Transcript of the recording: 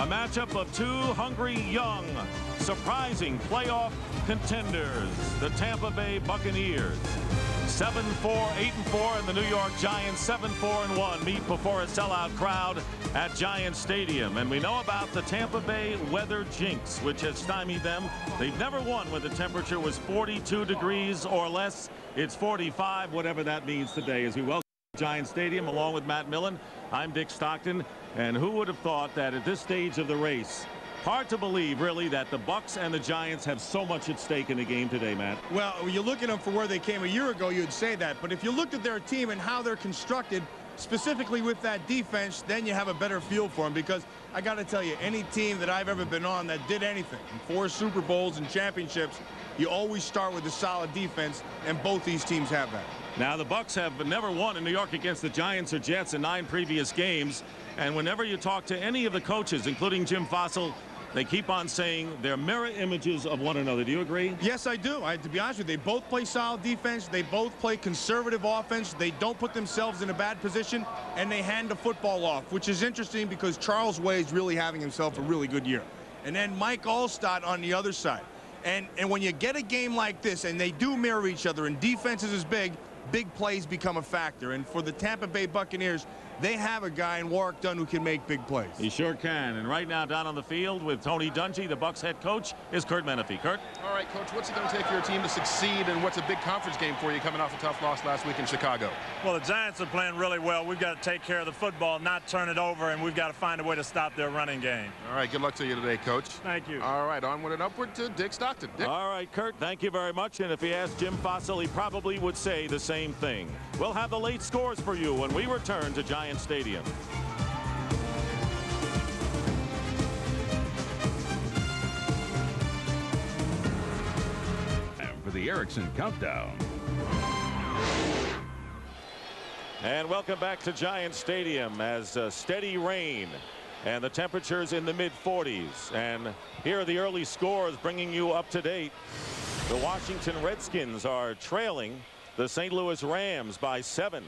A matchup of two hungry, young, surprising playoff contenders, the Tampa Bay Buccaneers. 7-4, 8-4, and the New York Giants 7-4-1 meet before a sellout crowd at Giant Stadium. And we know about the Tampa Bay weather jinx, which has stymied them. They've never won when the temperature was 42 degrees or less. It's 45, whatever that means today, as we welcome Giant Stadium along with Matt Millen. I'm Dick Stockton, and who would have thought that at this stage of the race, hard to believe, really, that the Bucs and the Giants have so much at stake in the game today, Matt. Well, when you look at them for where they came a year ago, you'd say that. But if you looked at their team and how they're constructed, specifically with that defense, then you have a better feel for them. Because I got to tell you, any team that I've ever been on that did anything, 4 Super Bowls and championships, you always start with a solid defense, and both these teams have that. Now, the Bucs have never won in New York against the Giants or Jets in 9 previous games. And whenever you talk to any of the coaches, including Jim Fassel, they keep on saying they're mirror images of one another. Do you agree? Yes, I do. To be honest with you, they both play solid defense. They both play conservative offense. They don't put themselves in a bad position, and they hand the football off, which is interesting because Charles Wade's really having himself a really good year. And then Mike Allstott on the other side. And when you get a game like this, and they do mirror each other, and defense is as big plays become a factor. And for the Tampa Bay Buccaneers, they have a guy in Warrick Dunn who can make big plays. He sure can. And right now down on the field with Tony Dungy, the Bucs head coach, is Curt Menefee. Curt? All right, Coach, what's it going to take for your team to succeed, and what's a big conference game for you coming off a tough loss last week in Chicago? Well, the Giants are playing really well. We've got to take care of the football, not turn it over, and we've got to find a way to stop their running game. All right, good luck to you today, Coach. Thank you. All right, onward and upward to Dick Stockton. Dick? All right, Curt, thank you very much. And if he asked Jim Fassel, he probably would say the same thing. We'll have the late scores for you when we return to Giant Stadium. And for the Erickson Countdown. And welcome back to Giant Stadium as steady rain and the temperatures in the mid-40s. And here are the early scores bringing you up to date. The Washington Redskins are trailing the St. Louis Rams by 7.